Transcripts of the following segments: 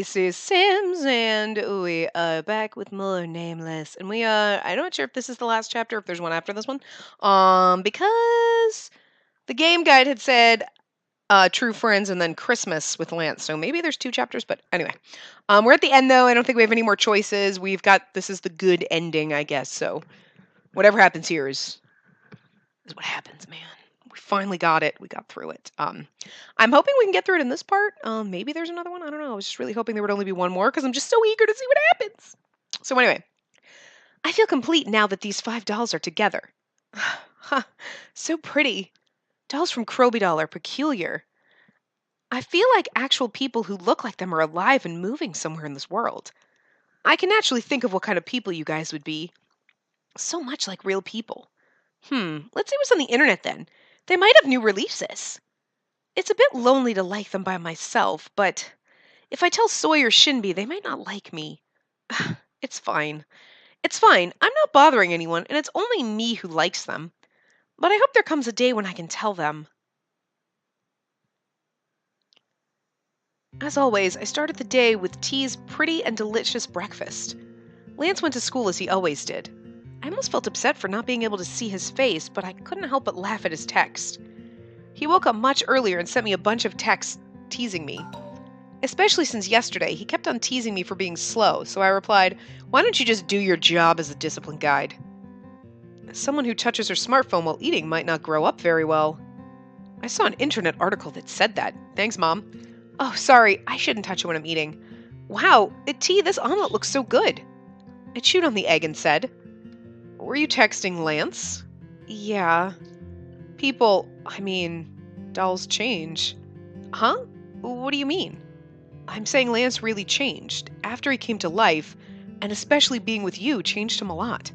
Spacey Sims, and we are back with more Nameless. And I'm not sure if this is the last chapter, if there's one after this one. Because the game guide had said True Friends and then Christmas with Lance. So maybe there's 2 chapters, but anyway. We're at the end though. I don't think we have any more choices. This is the good ending, I guess. So whatever happens here is what happens, man. We finally got it. We got through it. I'm hoping we can get through it in this part. Maybe there's another one. I don't know. I was just really hoping there would only be one more because I'm just so eager to see what happens. So anyway, I feel complete now that these 5 dolls are together. Huh, so pretty. Dolls from Kroby Doll are peculiar. I feel like actual people who look like them are alive and moving somewhere in this world. I can naturally think of what kind of people you guys would be. So much like real people. Let's see what's on the internet then. They might have new releases. It's a bit lonely to like them by myself, but if I tell Soy or Shinbi, they might not like me. It's fine. It's fine. I'm not bothering anyone, and it's only me who likes them. But I hope there comes a day when I can tell them. As always, I started the day with T's pretty and delicious breakfast. Lance went to school as he always did. I almost felt upset for not being able to see his face, but I couldn't help but laugh at his text. He woke up much earlier and sent me a bunch of texts teasing me. Especially since yesterday, he kept on teasing me for being slow, so I replied, "Why don't you just do your job as a discipline guide?" Someone who touches her smartphone while eating might not grow up very well. I saw an internet article that said that. Thanks, Mom. Oh, sorry, I shouldn't touch it when I'm eating. Wow, T, this omelet looks so good. I chewed on the egg and said, "Were you texting Lance?" Yeah. Dolls change. Huh? What do you mean? I'm saying Lance really changed. After he came to life, and especially being with you, changed him a lot.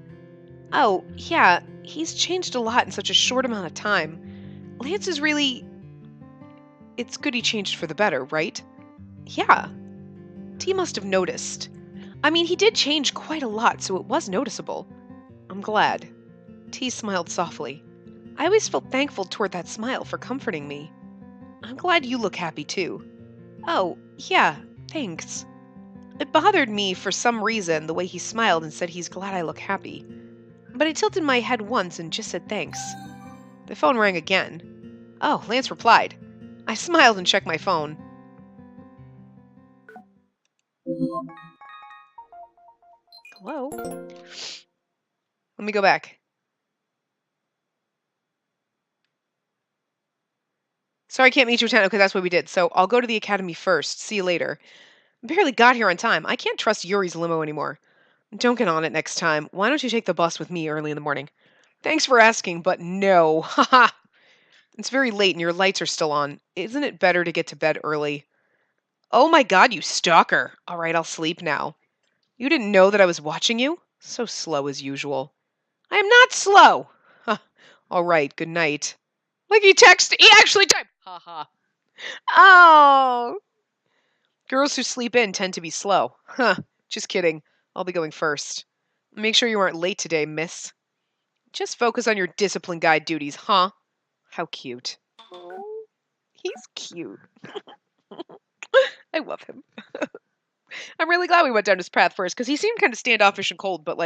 Oh, yeah, he's changed a lot in such a short amount of time. Lance is really... It's good he changed for the better, right? Yeah. T must have noticed. He did change quite a lot, so it was noticeable. I'm glad. T smiled softly. I always felt thankful toward that smile for comforting me. I'm glad you look happy too. Oh, yeah, thanks. It bothered me for some reason the way he smiled and said he's glad I look happy. But I tilted my head once and just said thanks. The phone rang again. Oh, Lance replied. I smiled and checked my phone. Hello? Let me go back. Sorry I can't meet you at 10. Okay, that's what we did. So I'll go to the academy first. See you later. I barely got here on time. I can't trust Yuri's limo anymore. Don't get on it next time. Why don't you take the bus with me early in the morning? Thanks for asking, but no. Haha. It's very late and your lights are still on. Isn't it better to get to bed early? Oh my god, you stalker. All right, I'll sleep now. You didn't know that I was watching you? So slow as usual. I am not slow. Huh. All right, good night. Like he actually typed. Haha. Oh. Girls who sleep in tend to be slow. Huh. Just kidding. I'll be going first. Make sure you aren't late today, miss. Just focus on your discipline guide duties, huh? How cute. Oh, he's cute. I love him. I'm really glad we went down this path first, because he seemed kind of standoffish and cold, but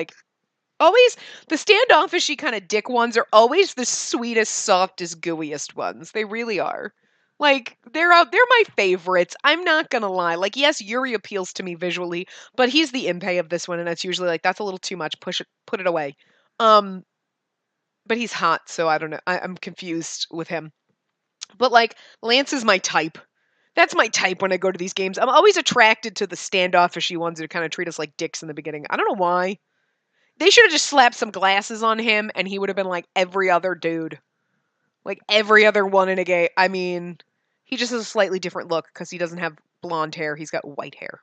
always, the standoffishy kind of dick ones are always the sweetest, softest, gooeyest ones. They really are. They're my favorites. I'm not gonna lie. Yes, Yuri appeals to me visually, but he's the impay of this one, and it's usually that's a little too much. Put it away. But he's hot, so I don't know. I'm confused with him. But Lance is my type. That's my type when I go to these games. I'm always attracted to the standoffishy ones who kind of treat us like dicks in the beginning. I don't know why. They should have just slapped some glasses on him, and he would have been like every other dude. Like every other one in a game. He just has a slightly different look because he doesn't have blonde hair. He's got white hair.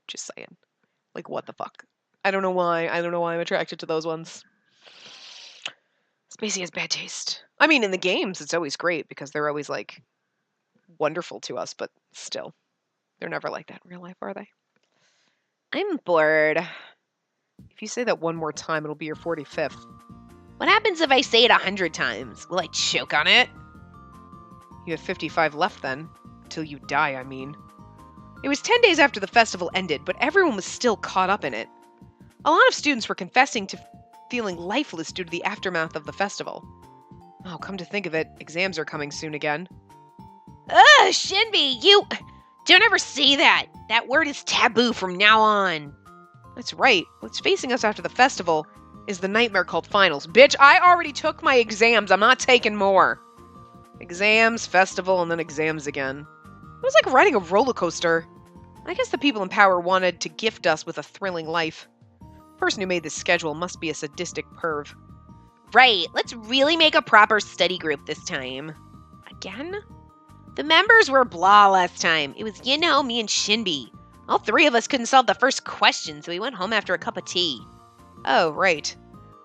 Just saying. What the fuck? I don't know why. I don't know why I'm attracted to those ones. Spacey has bad taste. In the games, it's always great because they're always, wonderful to us, but still. They're never like that in real life, are they? I'm bored. If you say that one more time, it'll be your 45th. What happens if I say it 100 times? Will I choke on it? You have 55 left then. Till you die, I mean. It was 10 days after the festival ended, but everyone was still caught up in it. A lot of students were confessing to feeling lifeless due to the aftermath of the festival. Oh, come to think of it, exams are coming soon again. Ugh, Shinbi, you don't ever say that. That word is taboo from now on. That's right. What's facing us after the festival is the nightmare called finals. Bitch, I already took my exams. I'm not taking more. Exams, festival, and then exams again. It was like riding a roller coaster. I guess the people in power wanted to gift us with a thrilling life. The person who made this schedule must be a sadistic perv. Right, let's really make a proper study group this time. Again? The members were blah last time. It was, me and Shinbi. All three of us couldn't solve the first question, so we went home after a cup of tea. Oh, right.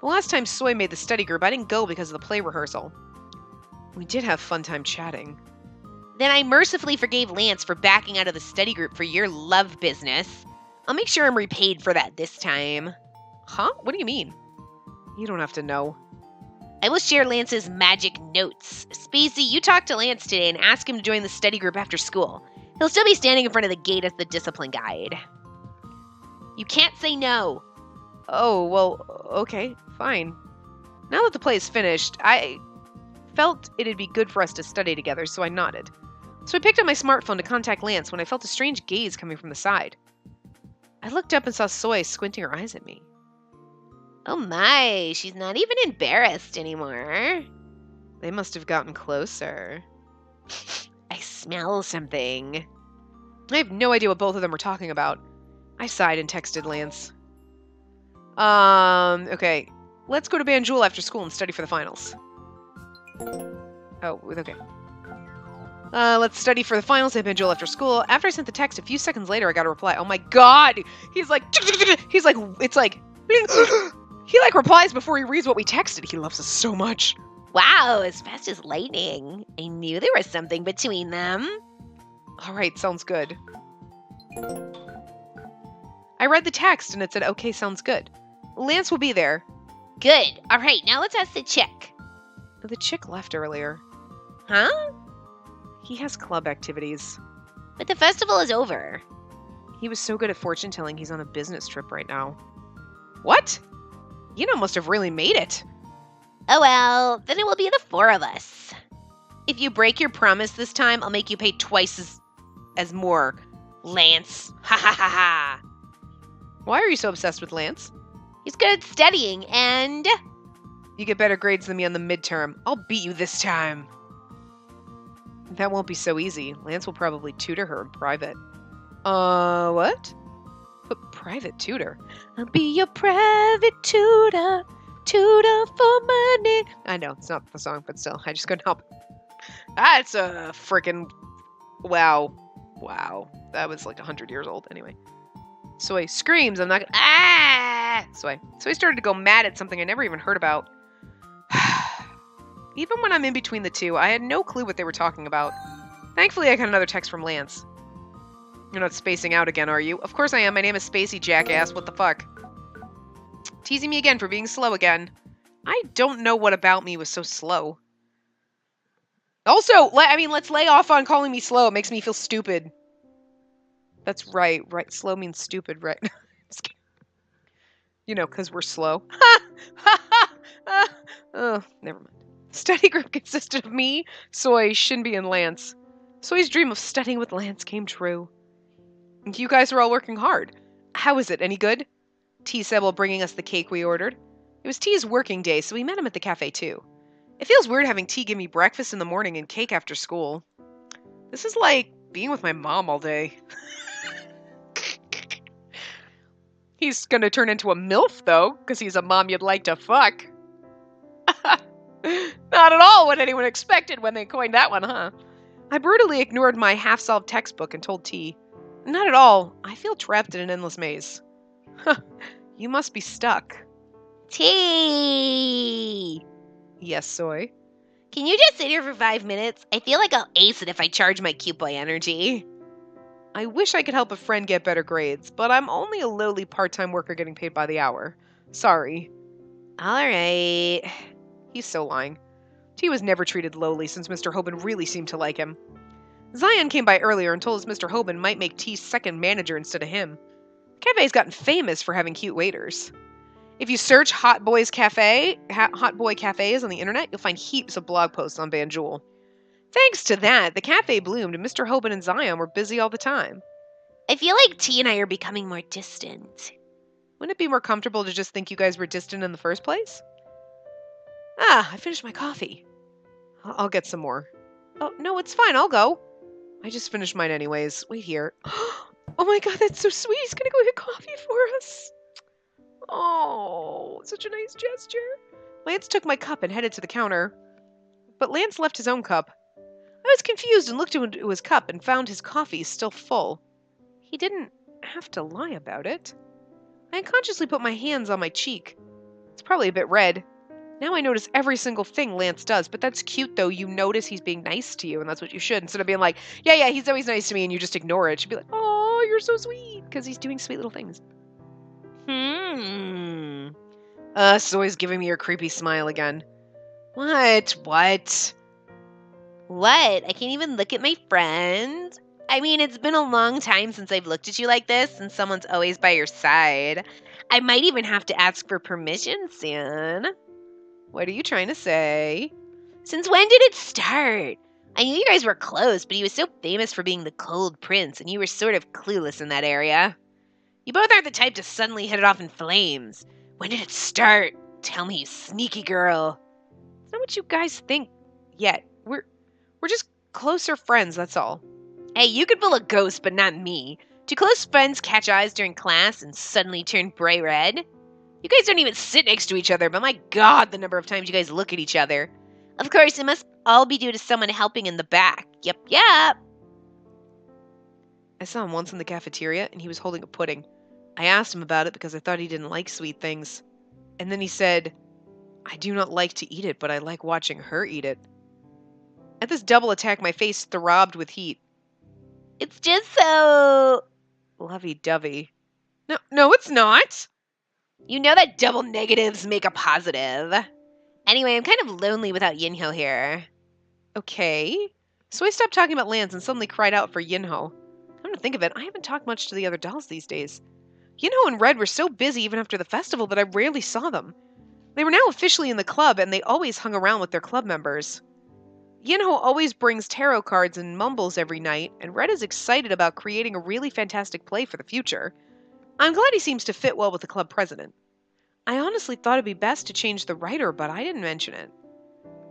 The last time Soy made the study group, I didn't go because of the play rehearsal. We did have fun time chatting. Then I mercifully forgave Lance for backing out of the study group for your love business. I'll make sure I'm repaid for that this time. Huh? What do you mean? You don't have to know. I will share Lance's magic notes. Spacey, you talk to Lance today and ask him to join the study group after school. He'll still be standing in front of the gate as the discipline guide. You can't say no. Oh, well, okay, fine. Now that the play is finished, I felt it'd be good for us to study together, so I nodded. So I picked up my smartphone to contact Lance when I felt a strange gaze coming from the side. I looked up and saw Soy squinting her eyes at me. Oh my, she's not even embarrassed anymore. They must have gotten closer. I smell something. I have no idea what both of them were talking about. I sighed and texted Lance. Okay. Let's go to Banjul after school and study for the finals. Oh, okay. Let's study for the finals at Banjul after school. After I sent the text, a few seconds later, I got a reply. Oh my god! He's like, it's like, he like replies before he reads what we texted. He loves us so much. Wow, as fast as lightning. I knew there was something between them. Alright, sounds good. I read the text and it said, okay, sounds good. Lance will be there. Good. Alright, now let's ask the chick. The chick left earlier. Huh? He has club activities. But the festival is over. He was so good at fortune telling he's on a business trip right now. What? Must have really made it. Oh well, then it will be the four of us. If you break your promise this time, I'll make you pay twice as more. Lance. Ha ha ha ha. Why are you so obsessed with Lance? He's good at studying, and... You get better grades than me on the midterm. I'll beat you this time. That won't be so easy. Lance will probably tutor her in private. What? But private tutor? I'll be your private tutor. Tutor for money. I know, it's not the song, but still, I just couldn't help it. That's a freaking... Wow. Wow. That was like 100 years old. Anyway. Soy screams. I'm not gonna... Ah! Soy started to go mad at something I never even heard about. Even when I'm in between the two, I had no clue what they were talking about. Thankfully, I got another text from Lance. You're not spacing out again, are you? Of course I am. My name is Spacey, jackass. What the fuck? Teasing me again for being slow again. I don't know what about me was so slow. Also, let's lay off on calling me slow. It makes me feel stupid. That's right. Right. Slow means stupid, right? Because we're slow. Oh, never mind. Study group consisted of me, Soy, Shinbi, and Lance. Soy's dream of studying with Lance came true. You guys are all working hard. How is it? Any good? T said while bringing us the cake we ordered. It was T's working day, so we met him at the cafe too. It feels weird having T give me breakfast in the morning and cake after school. This is like being with my mom all day. He's gonna turn into a MILF, though, because he's a mom you'd like to fuck. Not at all what anyone expected when they coined that one, huh? I brutally ignored my half-solved textbook and told T, not at all. I feel trapped in an endless maze. You must be stuck. T. Yes, Soy? Can you just sit here for 5 minutes? I feel like I'll ace it if I charge my cute boy energy. I wish I could help a friend get better grades, but I'm only a lowly part-time worker getting paid by the hour. Sorry. Alright. He's so lying. T was never treated lowly since Mr. Hoban really seemed to like him. Zion came by earlier and told us Mr. Hoban might make T's second manager instead of him. The cafe's gotten famous for having cute waiters. If you search Hot Boy cafes on the internet, you'll find heaps of blog posts on Banjul. Thanks to that, the cafe bloomed and Mr. Hoban and Zion were busy all the time. I feel like T and I are becoming more distant. Wouldn't it be more comfortable to just think you guys were distant in the first place? Ah, I finished my coffee. I'll get some more. Oh, no, it's fine. I'll go. I just finished mine anyways. Wait here. Oh my god, that's so sweet. He's gonna go get coffee for us. Oh, such a nice gesture. Lance took my cup and headed to the counter. But Lance left his own cup. I was confused and looked into his cup and found his coffee still full. He didn't have to lie about it. I unconsciously put my hands on my cheek. It's probably a bit red. Now I notice every single thing Lance does, but that's cute though. You notice he's being nice to you, and that's what you should, instead of being like, yeah, he's always nice to me, and you just ignore it. You should be like, oh, you're so sweet, because he's doing sweet little things. Soy's giving me her creepy smile again. What? What? I can't even look at my friend. I mean, it's been a long time since I've looked at you like this, and someone's always by your side. I might even have to ask for permission soon. What are you trying to say? Since when did it start? I knew you guys were close, but he was so famous for being the cold prince, and you were sort of clueless in that area. You both aren't the type to suddenly hit it off in flames. When did it start? Tell me, you sneaky girl. It's not what you guys think yet. We're just closer friends, that's all. Hey, you could pull a ghost, but not me. Do close friends catch eyes during class and suddenly turn bright red? You guys don't even sit next to each other, but my god, the number of times you guys look at each other. Of course, it must all be due to someone helping in the back. Yep. I saw him once in the cafeteria, and he was holding a pudding. I asked him about it because I thought he didn't like sweet things. And then he said, I do not like to eat it, but I like watching her eat it. At this double attack, my face throbbed with heat. It's just so... lovey-dovey. No, it's not! You know that double negatives make a positive. Anyway, I'm kind of lonely without Yinho here. Okay. So I stopped talking about Lance and suddenly cried out for Yinho. Come to think of it, I haven't talked much to the other dolls these days. Yinho and Red were so busy even after the festival that I rarely saw them. They were now officially in the club, and they always hung around with their club members. Yinho always brings tarot cards and mumbles every night, and Red is excited about creating a really fantastic play for the future. I'm glad he seems to fit well with the club president. I honestly thought it'd be best to change the writer, but I didn't mention it.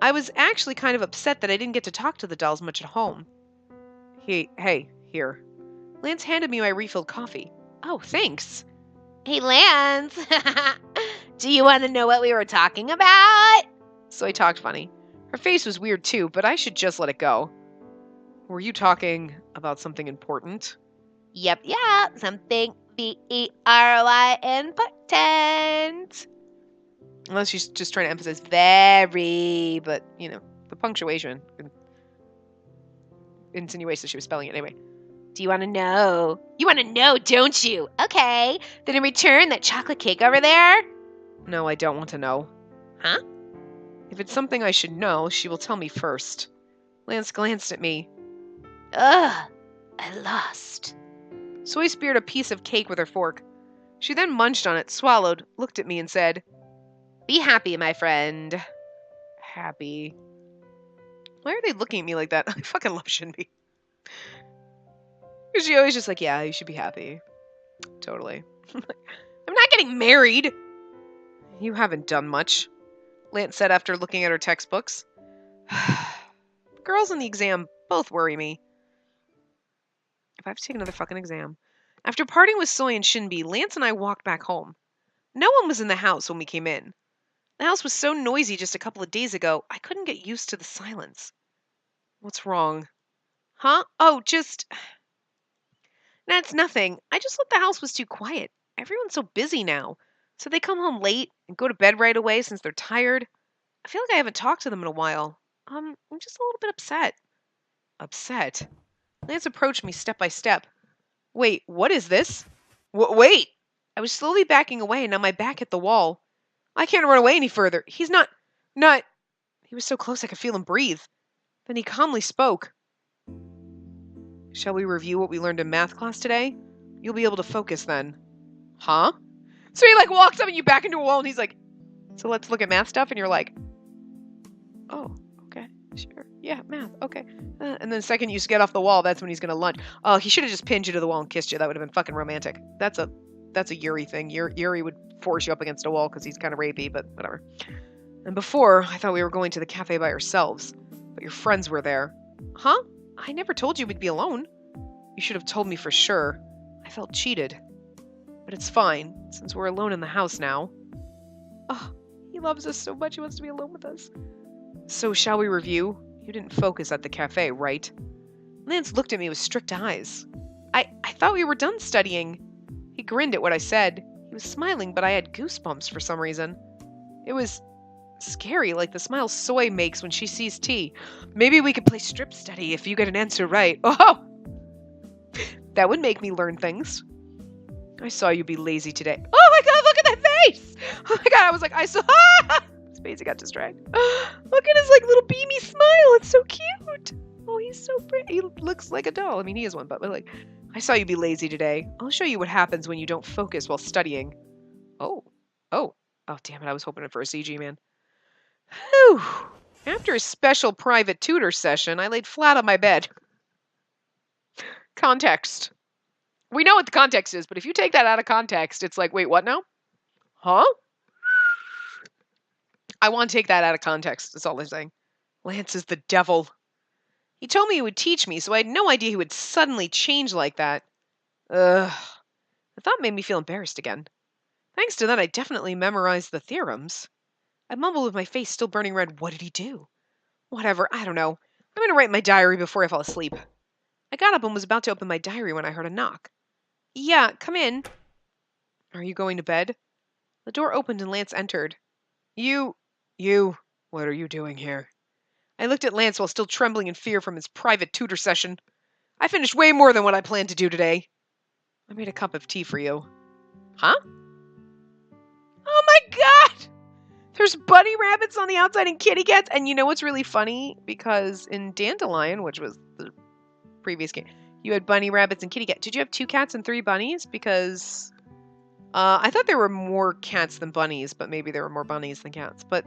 I was actually kind of upset that I didn't get to talk to the dolls much at home. Hey, here. Lance handed me my refilled coffee. Oh, thanks. Hey, Lance. Do you want to know what we were talking about? So I talked funny. Her face was weird too, but I should just let it go. Were you talking about something important? Yep, something very important. Unless she's just trying to emphasize very, but, the punctuation insinuates that she was spelling it anyway. Do you want to know? You want to know, don't you? Okay. Then in return, that chocolate cake over there? No, I don't want to know. Huh? If it's something I should know, she will tell me first. Lance glanced at me. Ugh, I lost. Soy speared a piece of cake with her fork. She then munched on it, swallowed, looked at me, and said, Be happy, my friend. Happy. Why are they looking at me like that? I fucking love Shinbi. Because she always just like, yeah, you should be happy. Totally. I'm not getting married. You haven't done much, Lance said after looking at her textbooks. The girls in the exam both worry me. If I have to take another fucking exam. After parting with Soy and Shinbi, Lance and I walked back home. No one was in the house when we came in. The house was so noisy just a couple of days ago, I couldn't get used to the silence. What's wrong? Huh? Oh, just... Nah, it's nothing. I just thought the house was too quiet. Everyone's so busy now. So they come home late and go to bed right away since they're tired. I feel like I haven't talked to them in a while. I'm just a little bit upset. Upset? Lance approached me step by step. Wait, what is this? Wait! I was slowly backing away and now my back hit the wall. I can't run away any further. He's not... He was so close I could feel him breathe. Then he calmly spoke. Shall we review what we learned in math class today? You'll be able to focus then. Huh? So he, like, walks up and you back into a wall, and he's like, so let's look at math stuff, and you're like, oh, okay, sure. Yeah, math, okay. And then the second you get off the wall, that's when he's going to lunge. Oh, he should have just pinned you to the wall and kissed you. That would have been fucking romantic. That's a Yuri thing. Yuri would force you up against a wall because he's kind of rapey, but whatever. And before, I thought we were going to the cafe by ourselves, but your friends were there. Huh? I never told you we'd be alone. You should have told me for sure. I felt cheated. But it's fine, since we're alone in the house now. Oh, he loves us so much he wants to be alone with us. So shall we review? You didn't focus at the cafe, right? Lance looked at me with strict eyes. I thought we were done studying. He grinned at what I said. He was smiling, but I had goosebumps for some reason. It was scary, like the smile Soy makes when she sees tea. Maybe we could play strip study if you get an answer right. Oh! That would make me learn things. I saw you be lazy today. Oh my god, look at that face! Oh my god, I was like, I saw... Spacey got distracted. Look at his, like, little beamy smile. It's so cute. Oh, he's so pretty. He looks like a doll. I mean, he is one, but like, I saw you be lazy today. I'll show you what happens when you don't focus while studying. Oh. Oh, damn it. I was hoping for a CG, man. Whew. After a special private tutor session, I laid flat on my bed. Context. We know what the context is, but if you take that out of context, it's like, wait, what now? Huh? I want to take that out of context. That's all I'm saying. Lance is the devil. He told me he would teach me, so I had no idea he would suddenly change like that. Ugh. The thought made me feel embarrassed again. Thanks to that, I definitely memorized the theorems. I mumbled with my face still burning red. What did he do? Whatever, I don't know. I'm going to write my diary before I fall asleep. I got up and was about to open my diary when I heard a knock. Yeah, come in. Are you going to bed? The door opened and Lance entered. You, what are you doing here? I looked at Lance while still trembling in fear from his private tutor session. I finished way more than what I planned to do today. I made a cup of tea for you. Huh? Oh my god! There's bunny rabbits on the outside and kitty cats. And you know what's really funny? Because in Dandelion, which was the previous game, you had bunny rabbits and kitty cats. Did you have 2 cats and 3 bunnies? Because I thought there were more cats than bunnies, but maybe there were more bunnies than cats. But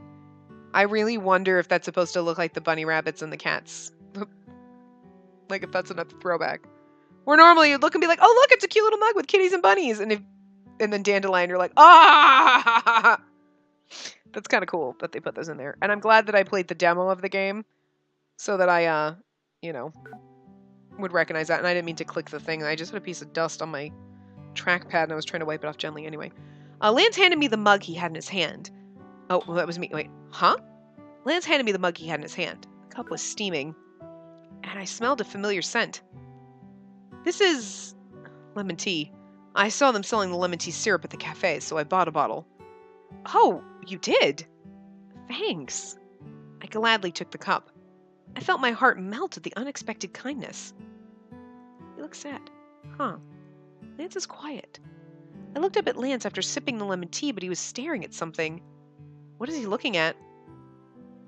I really wonder if that's supposed to look like the bunny rabbits and the cats. Like if that's another throwback. Where normally you'd look and be like, oh look, it's a cute little mug with kitties and bunnies. And then Dandelion, you're like, ah! That's kind of cool that they put those in there. And I'm glad that I played the demo of the game so that I, would recognize that. And I didn't mean to click the thing. I just had a piece of dust on my trackpad and I was trying to wipe it off gently anyway. Lance handed me the mug he had in his hand. Oh, well, that was me. Wait, huh? Lance handed me the mug he had in his hand. The cup was steaming, and I smelled a familiar scent. This is lemon tea. I saw them selling the lemon tea syrup at the cafe, so I bought a bottle. Oh, you did? Thanks. I gladly took the cup. I felt my heart melt at the unexpected kindness. He looked sad. Huh. Lance is quiet. I looked up at Lance after sipping the lemon tea, but he was staring at something. What is he looking at?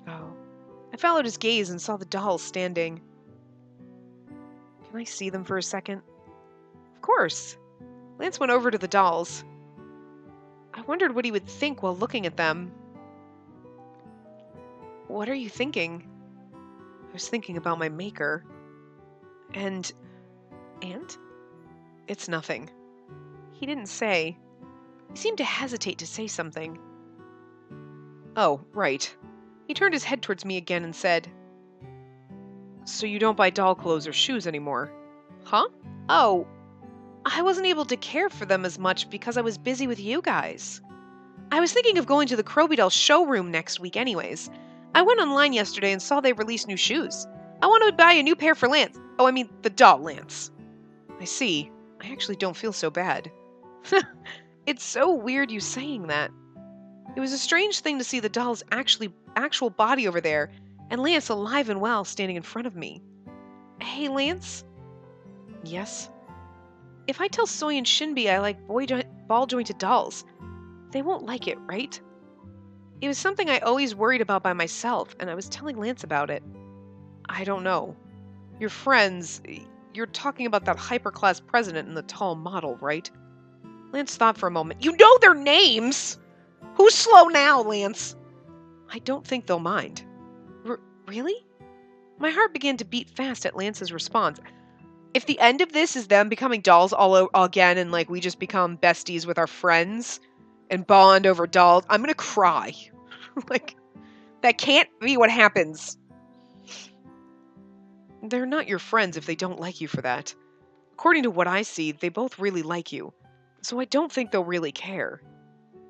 Oh. I followed his gaze and saw the dolls standing. Can I see them for a second? Of course. Lance went over to the dolls. I wondered what he would think while looking at them. What are you thinking? I was thinking about my maker. And? It's nothing. He didn't say. He seemed to hesitate to say something. Oh, right. He turned his head towards me again and said, So you don't buy doll clothes or shoes anymore? Huh? Oh, I wasn't able to care for them as much because I was busy with you guys. I was thinking of going to the Kroby Doll showroom next week anyways. I went online yesterday and saw they released new shoes. I want to buy a new pair for Lance. Oh, I mean, the doll Lance. I see. I actually don't feel so bad. It's so weird you saying that. It was a strange thing to see the doll's actual body over there, and Lance alive and well standing in front of me. Hey, Lance? Yes? If I tell Soy and Shinbi I like ball-jointed dolls, they won't like it, right? It was something I always worried about by myself, and I was telling Lance about it. I don't know. Your friends, you're talking about that hyper-class president and the tall model, right? Lance thought for a moment. You know their names! Who's slow now, Lance? I don't think they'll mind. Really? My heart began to beat fast at Lance's response. If the end of this is them becoming dolls all again and like we just become besties with our friends and bond over dolls, I'm gonna cry. Like, that can't be what happens. They're not your friends if they don't like you for that. According to what I see, they both really like you. So I don't think they'll really care.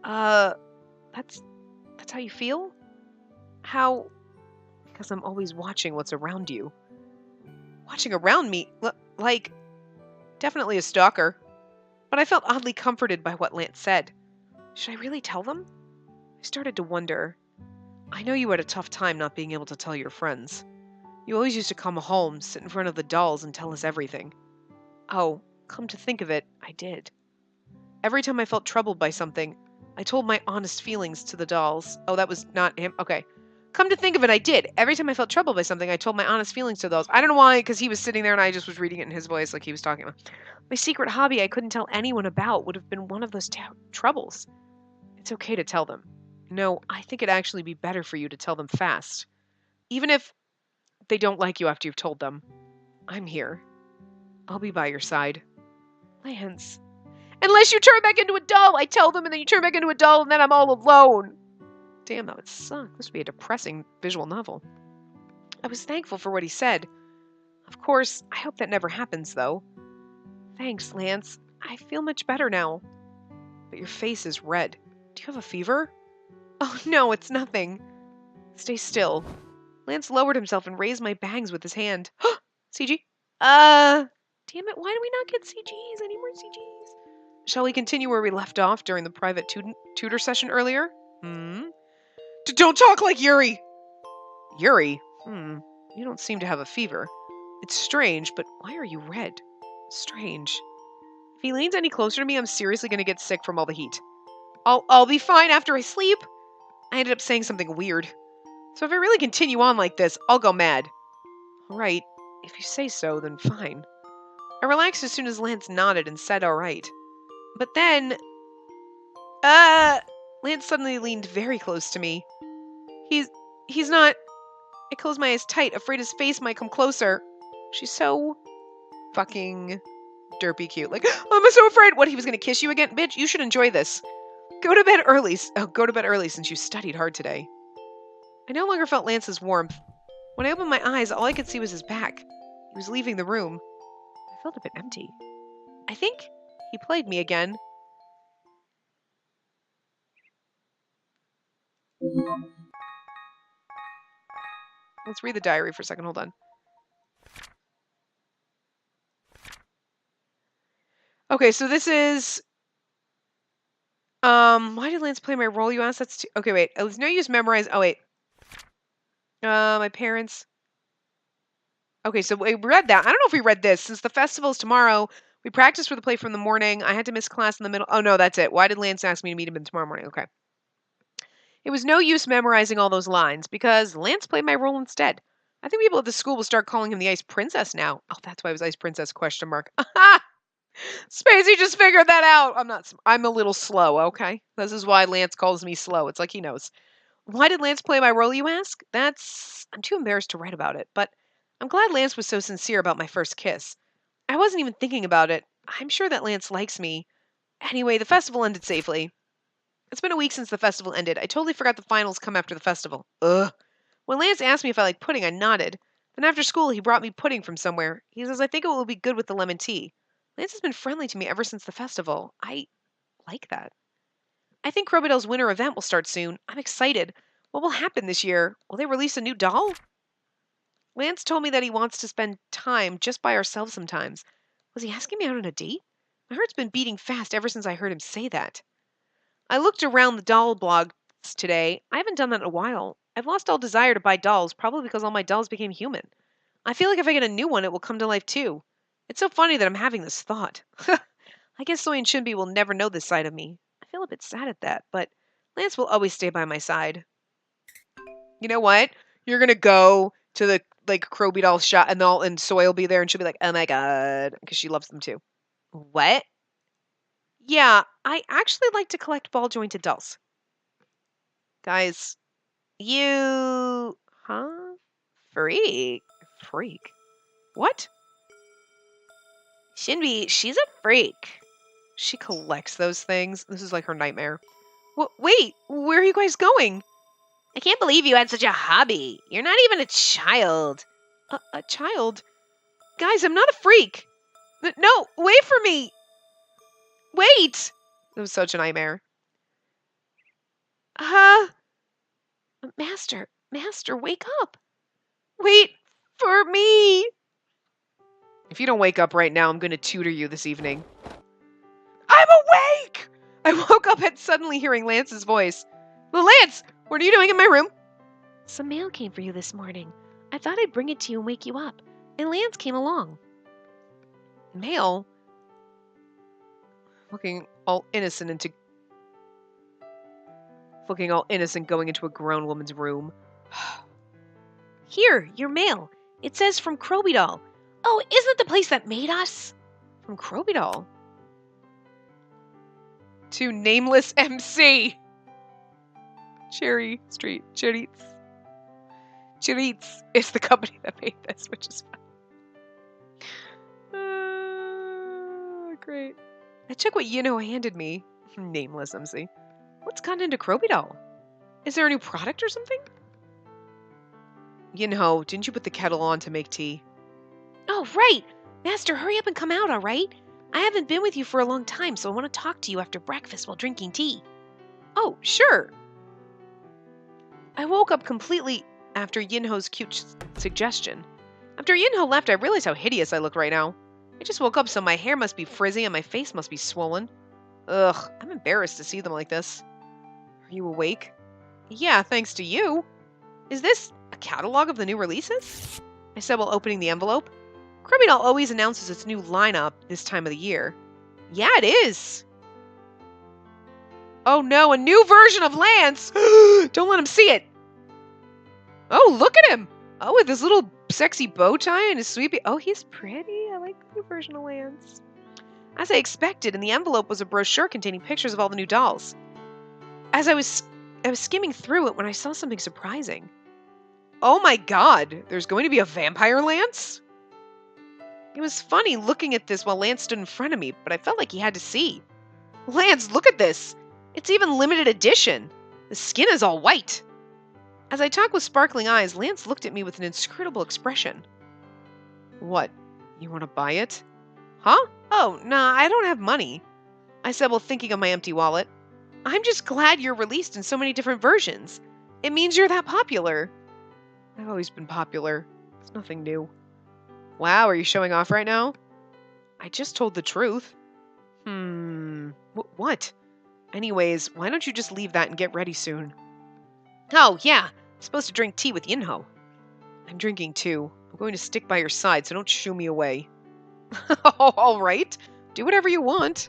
That's how you feel? How? Because I'm always watching what's around you. Watching around me? Like, definitely a stalker. But I felt oddly comforted by what Lance said. Should I really tell them? I started to wonder. I know you had a tough time not being able to tell your friends. You always used to come home, sit in front of the dolls, and tell us everything. Oh, come to think of it, I did. Every time I felt troubled by something, I told my honest feelings to the dolls. Oh, that was not him. Okay. Come to think of it, I did. Every time I felt troubled by something, I told my honest feelings to the dolls. I don't know why, because he was sitting there and I just was reading it in his voice like he was talking about. My secret hobby I couldn't tell anyone about would have been one of those troubles. It's okay to tell them. No, I think it'd actually be better for you to tell them fast. Even if they don't like you after you've told them. I'm here. I'll be by your side. Lance. Unless you turn back into a doll, I tell them, and then you turn back into a doll, and then I'm all alone. Damn, that would suck. This would be a depressing visual novel. I was thankful for what he said. Of course, I hope that never happens, though. Thanks, Lance. I feel much better now. But your face is red. Do you have a fever? Oh, no, it's nothing. Stay still. Lance lowered himself and raised my bangs with his hand. CG? Damn it, why do we not get CGs? Any more CGs? Shall we continue where we left off during the private tutor session earlier? Don't talk like Yuri! Yuri? You don't seem to have a fever. It's strange, but why are you red? Strange. If he leans any closer to me, I'm seriously gonna get sick from all the heat. I'll be fine after I sleep. I ended up saying something weird. So if I really continue on like this, I'll go mad. Alright, if you say so, then fine. I relaxed as soon as Lance nodded and said alright. But then... Lance suddenly leaned very close to me. He's not... I closed my eyes tight, afraid his face might come closer. She's so... fucking... derpy cute. Like, I'm so afraid. What, he was gonna kiss you again? Bitch, you should enjoy this. Go to bed early. Go to bed early since you studied hard today. I no longer felt Lance's warmth. When I opened my eyes, all I could see was his back. He was leaving the room. I felt a bit empty. I think he played me again. Let's read the diary for a second. Hold on. Okay, so this is... why did Lance play my role, you asked? That's too... Okay, wait. It was no use memorize... Oh, wait. My parents... Okay, so we read that. I don't know if we read this. Since the festival's tomorrow, we practiced for the play from the morning. I had to miss class in the middle. Oh, no, that's it. Why did Lance ask me to meet him tomorrow morning? Okay. It was no use memorizing all those lines, because Lance played my role instead. I think people at the school will start calling him the Ice Princess now. Oh, that's why it was Ice Princess, question mark. Spacey just figured that out. I'm a little slow, okay? This is why Lance calls me slow. It's like he knows. Why did Lance play my role, you ask? I'm too embarrassed to write about it, but I'm glad Lance was so sincere about my first kiss. I wasn't even thinking about it. I'm sure that Lance likes me. Anyway, the festival ended safely. It's been a week since the festival ended. I totally forgot the finals come after the festival. Ugh. When Lance asked me if I like pudding, I nodded. Then after school, he brought me pudding from somewhere. He says, I think it will be good with the lemon tea. Lance has been friendly to me ever since the festival. I like that. I think Crobodell's winter event will start soon. I'm excited. What will happen this year? Will they release a new doll? Lance told me that he wants to spend time just by ourselves sometimes. Was he asking me out on a date? My heart's been beating fast ever since I heard him say that. I looked around the doll blogs today. I haven't done that in a while. I've lost all desire to buy dolls, probably because all my dolls became human. I feel like if I get a new one, it will come to life too. It's so funny that I'm having this thought. I guess Soy and Shinbi will never know this side of me. I feel a bit sad at that, but Lance will always stay by my side. You know what? You're going to go to the like Kroby doll shot, and Soy will be there, and she'll be like, "Oh my god," because she loves them too. What? Yeah, I actually like to collect ball jointed dolls. Guys, You... huh? Freak. Freak. What? Shinbi, she's a freak. She collects those things. This is like her nightmare. Wait, where are you guys going? I can't believe you had such a hobby. You're not even a child. A child? Guys, I'm not a freak. No, wait for me. Wait. It was such a nightmare. Master, wake up. Wait for me. If you don't wake up right now, I'm going to tutor you this evening. I'm awake! I woke up at suddenly hearing Lance's voice. Well, Lance, what are you doing in my room? Some mail came for you this morning. I thought I'd bring it to you and wake you up. And Lance came along. Mail? Looking all innocent going into a grown woman's room. Here, your mail. It says from Kroby Doll. Oh, isn't it the place that made us? From Kroby Doll? To Nameless MC. Cherry Street. Choriz. It's the company that made this, which is fun. Great. I check what handed me. Nameless MC. What's gotten into Kroby Doll? Is there a new product or something? Didn't you put the kettle on to make tea? Oh, right. Master, hurry up and come out, all right? I haven't been with you for a long time, so I want to talk to you after breakfast while drinking tea. Oh, sure. I woke up completely after Yinho's cute suggestion. After Yinho left, I realized how hideous I look right now. I just woke up, so my hair must be frizzy and my face must be swollen. Ugh, I'm embarrassed to see them like this. Are you awake? Yeah, thanks to you. Is this a catalog of the new releases? I said while opening the envelope. Kroby Doll always announces its new lineup this time of the year. Yeah, it is. Oh no, a new version of Lance! Don't let him see it! Oh, look at him! Oh, with his little sexy bow tie and his sweepy... Oh, he's pretty. I like the new version of Lance. As I expected, in the envelope was a brochure containing pictures of all the new dolls. As I was skimming through it when I saw something surprising. Oh my god, there's going to be a vampire Lance? It was funny looking at this while Lance stood in front of me, but I felt like he had to see. Lance, look at this! It's even limited edition! The skin is all white! As I talked with sparkling eyes, Lance looked at me with an inscrutable expression. What? You want to buy it? Huh? Oh, nah, I don't have money. I said while thinking of my empty wallet. I'm just glad you're released in so many different versions. It means you're that popular. I've always been popular. It's nothing new. Wow, are you showing off right now? I just told the truth. What? Anyways, why don't you just leave that and get ready soon? Oh, yeah. I'm supposed to drink tea with Yinho. I'm drinking too. I'm going to stick by your side, so don't shoo me away. All right. Do whatever you want.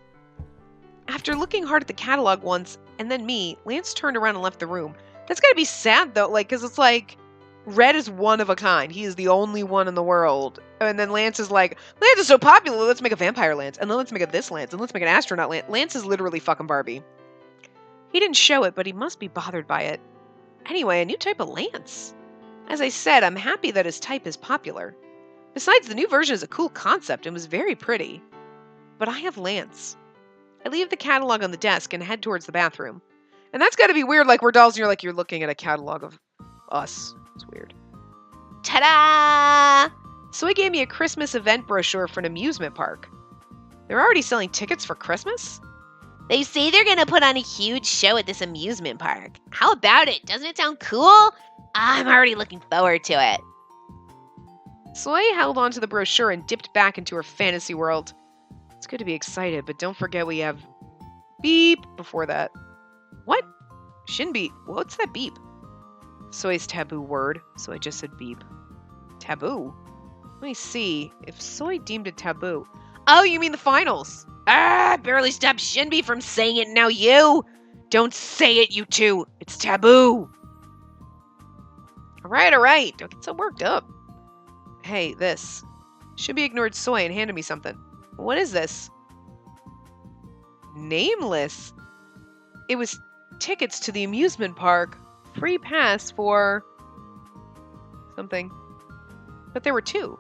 After looking hard at the catalog once, and then me, Lance turned around and left the room. That's gotta be sad, though, because it's like, Red is one of a kind. He is the only one in the world. And then Lance is like, Lance is so popular, let's make a vampire Lance. And then let's make a this Lance. And let's make an astronaut Lance. Lance is literally fucking Barbie. He didn't show it, but he must be bothered by it. Anyway, a new type of Lance. As I said, I'm happy that his type is popular. Besides, the new version is a cool concept and was very pretty. But I have Lance. I leave the catalog on the desk and head towards the bathroom. And that's gotta be weird, like we're dolls and you're looking at a catalog of us. It's weird. Ta-da! Soy gave me a Christmas event brochure for an amusement park. They're already selling tickets for Christmas? They say they're gonna put on a huge show at this amusement park. How about it? Doesn't it sound cool? I'm already looking forward to it. Soy held onto the brochure and dipped back into her fantasy world. It's good to be excited, but don't forget we have beep before that. What? Shinbi, what's that beep? Soy's taboo word, so I just said beep. Taboo? Let me see. If Soy deemed it taboo. Oh, you mean the finals? I barely stopped Shinbi from saying it, now you! Don't say it, you two! It's taboo! Alright, don't get so worked up. Hey, this. Shinbi ignored Soy and handed me something. What is this? Nameless? It was tickets to the amusement park. Free pass for... something. But there were 2.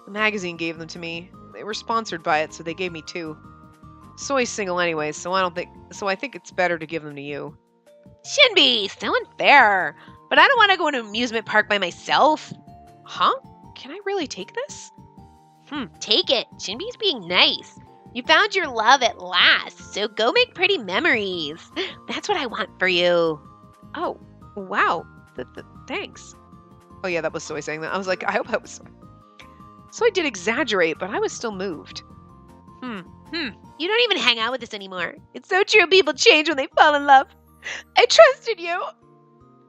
The magazine gave them to me. They were sponsored by it, so they gave me 2. Soy's single anyway, so I think it's better to give them to you. Shinbi, so unfair. But I don't want to go to an amusement park by myself. Huh? Can I really take this? Take it. Shinbi's being nice. You found your love at last, so go make pretty memories. That's what I want for you. Oh, wow. Thanks. Oh yeah, that was Soy saying that. I was like, I hope that was Soy. Soy did exaggerate, but I was still moved. You don't even hang out with us anymore. It's so true, people change when they fall in love. I trusted you.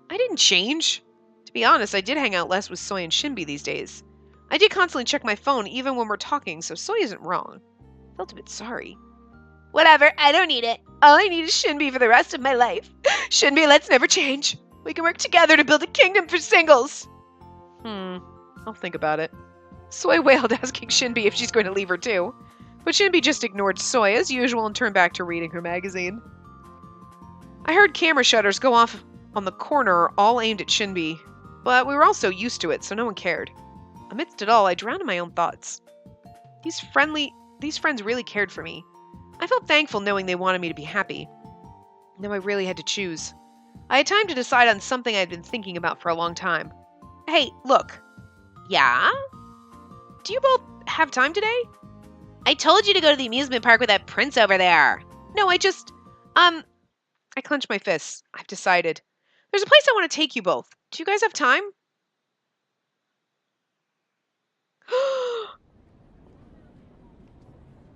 I didn't change. To be honest, I did hang out less with Soy and Shinbi these days. I did constantly check my phone even when we're talking, so Soy isn't wrong. I felt a bit sorry. Whatever, I don't need it. All I need is Shinbi for the rest of my life. Shinbi, let's never change. We can work together to build a kingdom for singles. I'll think about it. Soy wailed, asking Shinbi if she's going to leave her too. But Shinbi just ignored Soy as usual and turned back to reading her magazine. I heard camera shutters go off on the corner, all aimed at Shinbi. But we were all so used to it, so no one cared. Amidst it all, I drowned in my own thoughts. These friends really cared for me. I felt thankful knowing they wanted me to be happy. Now I really had to choose. I had time to decide on something I had been thinking about for a long time. Hey, look. Yeah? Do you both have time today? I told you to go to the amusement park with that prince over there. No, I clenched my fists. I've decided. There's a place I want to take you both. Do you guys have time?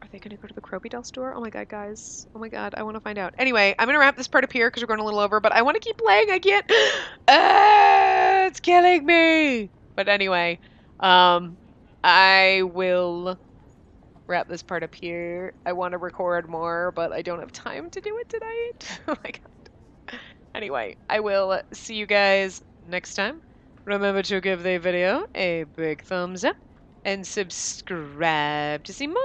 Are they going to go to the Croby Doll store? Oh my god, guys. Oh my god, I want to find out. Anyway, I'm going to wrap this part up here because we're going a little over, but I want to keep playing. I can't. It's killing me. But anyway, I will wrap this part up here. I want to record more, but I don't have time to do it tonight. Oh my god. Anyway, I will see you guys next time. Remember to give the video a big thumbs up and subscribe to see more.